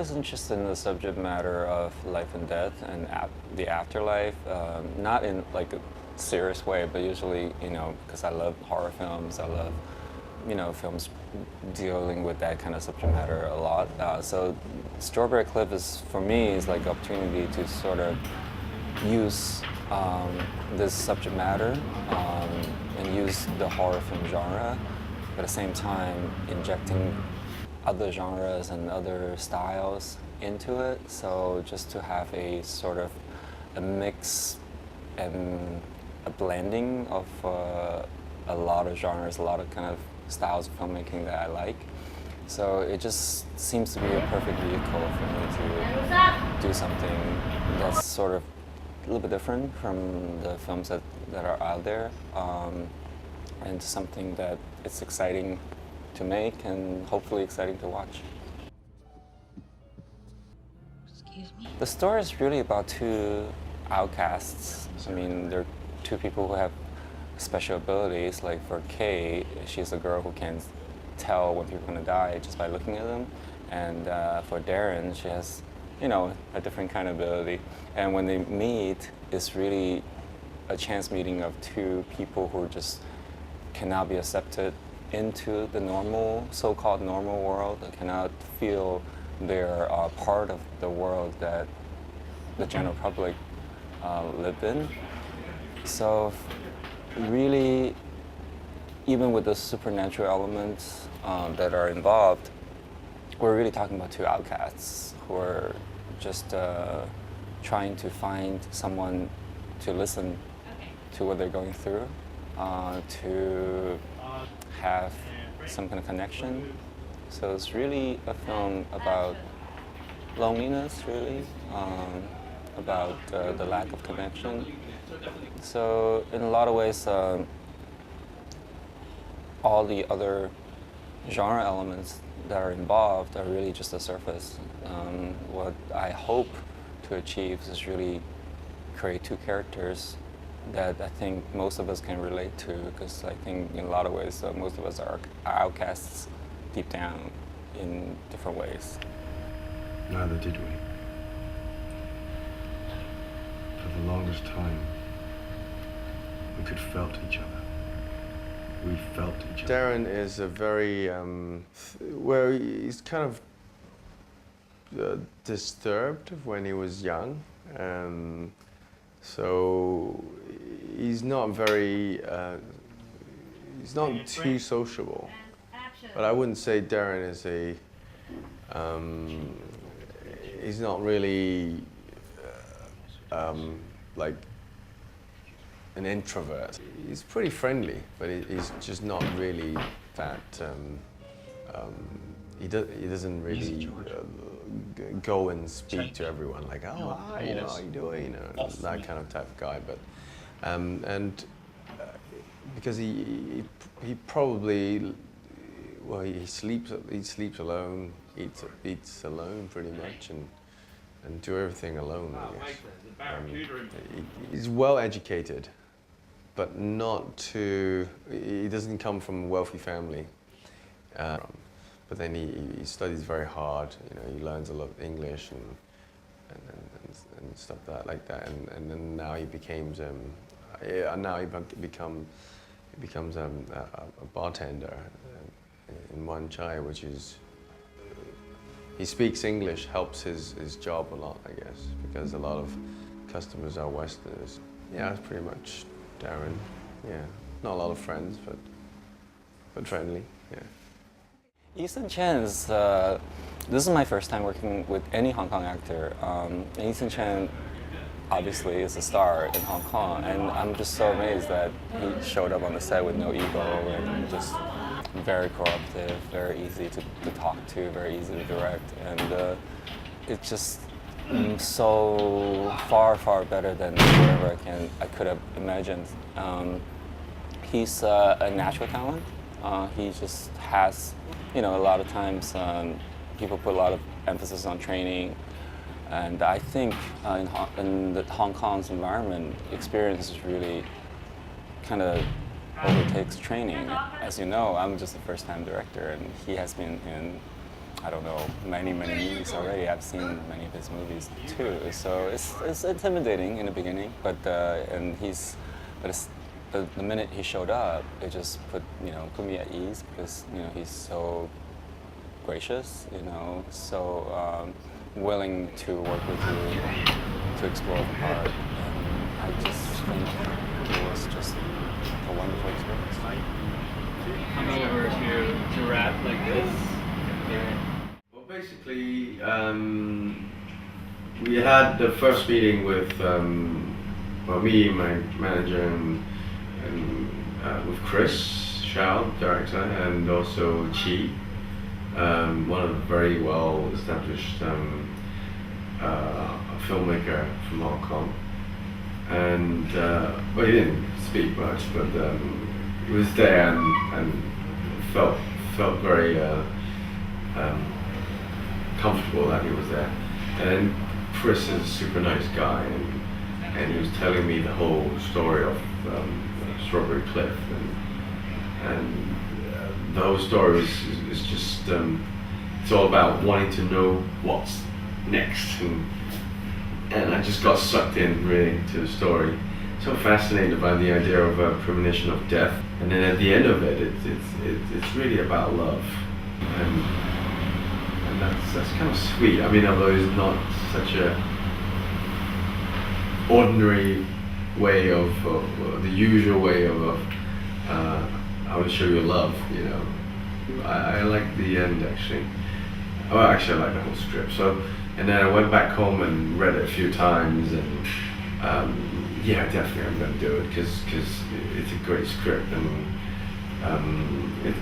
always interested in the subject matter of life and death and the afterlife, not in like a serious way, but usually, because I love horror films, I love, films dealing with that kind of subject matter a lot. So Strawberry Cliff for me, is like an opportunity to sort of use this subject matter and use the horror film genre, but at the same time injecting other genres and other styles into it. So just to have a sort of a mix and a blending of a lot of genres, a lot of kind of styles of filmmaking that I like. So it just seems to be a perfect vehicle for me to do something that's sort of a little bit different from the films that are out there, and something that it's exciting to make and hopefully exciting to watch. Excuse me? The story is really about two outcasts. I mean, they're two people who have special abilities. Like for Kay, she's a girl who can tell when people are going to die just by looking at them. And for Darren, she has, a different kind of ability. And when they meet, it's really a chance meeting of two people who just cannot be accepted into the normal, so-called normal world. They cannot feel they're part of the world that the general public live in. So really, even with the supernatural elements that are involved, we're really talking about two outcasts who are just trying to find someone to listen to what they're going through, to have some kind of connection. So it's really a film about loneliness, really, about the lack of connection. So in a lot of ways, all the other genre elements that are involved are really just the surface. What I hope to achieve is really create two characters that I think most of us can relate to, because I think in a lot of ways most of us are outcasts deep down in different ways. Neither did we. For the longest time, we could felt each other. We felt each other. Darren is a very, well, he's kind of disturbed when he was young. So he's not very, he's not too sociable. But I wouldn't say Darren is he's not really like an introvert. He's pretty friendly, but he's just not really that, he doesn't really go and speak to everyone like, oh, hi, how you doing, that kind of type of guy. But and because he probably, well, he sleeps alone, eats alone pretty much, and do everything alone, I guess. He's well educated, but not too. He doesn't come from a wealthy family. But then he studies very hard. He learns a lot of English and stuff like that. And then now he becomes a bartender in Wan Chai, which is, he speaks English, helps his job a lot, I guess, because a lot of customers are Westerners. Yeah, that's pretty much Darren. Yeah, not a lot of friends, but friendly. Yeah. Eason Chen is, this is my first time working with any Hong Kong actor. Eason Chen obviously is a star in Hong Kong, and I'm just so amazed that he showed up on the set with no ego and just very cooperative, very easy to talk to, very easy to direct, and it's just so far better than whatever I could have imagined. He's a natural talent. He just has, a lot of times people put a lot of emphasis on training, and I think in the Hong Kong's environment, experience is really kind of overtakes training. As you know, I'm just a first-time director, and he has been in I don't know, many movies already. I've seen many of his movies too. So it's intimidating in the beginning, but the minute he showed up, it just put me at ease because he's so gracious, so willing to work with you to explore the part. And I just think it was just a wonderful experience. Coming over to rap like this. Well, basically, we had the first meeting with me, my manager, and with Chris Shao, director, and also Chi, one of the very well-established filmmaker from Hong Kong. And well, he didn't speak much, but he was there and felt very comfortable that he was there. And then Chris is a super nice guy, and he was telling me the whole story of Strawberry Cliff, and the whole story is just it's all about wanting to know what's next, and I just got sucked in really to the story. So fascinated by the idea of a premonition of death, and then at the end of it, it's really about love, and that's kind of sweet. I mean, although it's not such a ordinary way of the usual way of how to show your love, I like the end actually. Well, actually, I like the whole script. So, and then I went back home and read it a few times, and yeah, definitely I'm going to do it because it's a great script,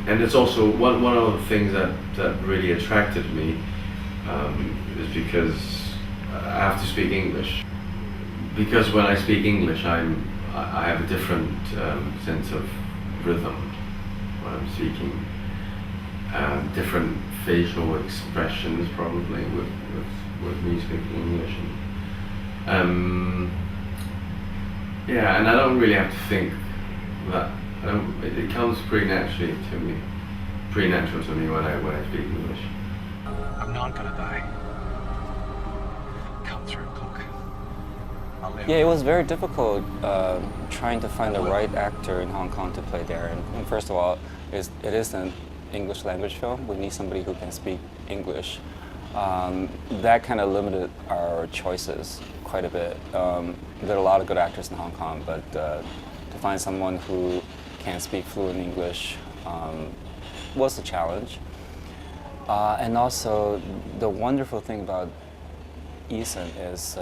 and it's also one of the things that really attracted me is because I have to speak English. Because when I speak English, I have a different sense of rhythm when I'm speaking. Different facial expressions probably with me speaking English. Yeah, and I don't really have to think that. It comes pretty natural to me when I speak English. I'm not gonna die. Come through, Cloak. I'll live. Yeah, it was very difficult trying to find the right actor in Hong Kong to play Darren. And first of all, it is an English language film. We need somebody who can speak English. That kind of limited our choices quite a bit. There are a lot of good actors in Hong Kong, but to find someone who can speak fluent English was a challenge. And also, the wonderful thing about Eason is,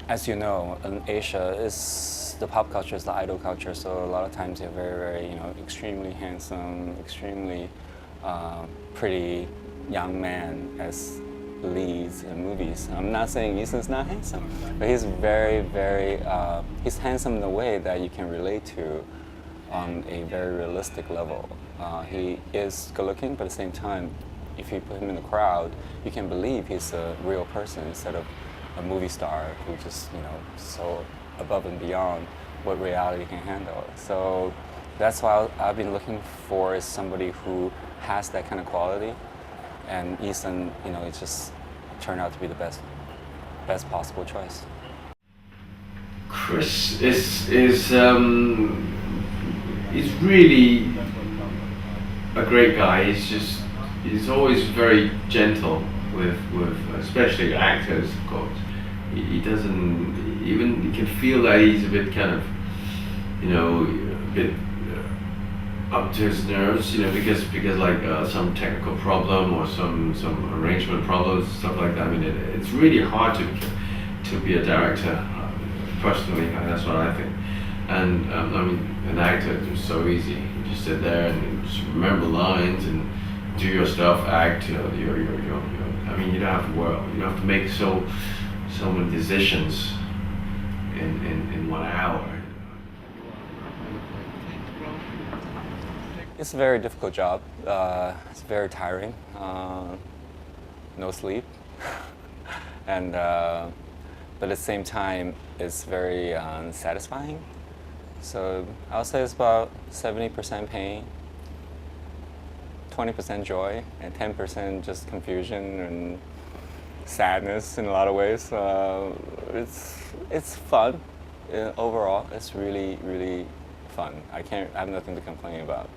as you know, in Asia, the pop culture is the idol culture. So a lot of times they're very, very, extremely handsome, extremely pretty young man as leads in movies. I'm not saying Eason's not handsome, but he's very, very, he's handsome in a way that you can relate to on a very realistic level. He is good looking, but at the same time, if you put him in the crowd, you can believe he's a real person instead of a movie star who just, so above and beyond what reality can handle. So that's why I've been looking for is somebody who has that kind of quality. And Eason, it just turned out to be the best possible choice. Chris is he's really a great guy. He's always very gentle with especially actors, of course. He doesn't even, you can feel that he's a bit kind of, a bit up to his nerves, because like some technical problem or some arrangement problems, stuff like that. I mean, it's really hard to be a director, personally. That's what I think. And I mean, an actor is so easy. You just sit there and just remember lines and do your stuff, act. I mean, you don't have to work. You don't have to make so many decisions in 1 hour. It's a very difficult job. It's very tiring. No sleep, and but at the same time, it's very satisfying. So I'll say it's about 70% pain, 20% joy and 10% just confusion and sadness in a lot of ways. It's fun. Overall, it's really, really fun. I have nothing to complain about.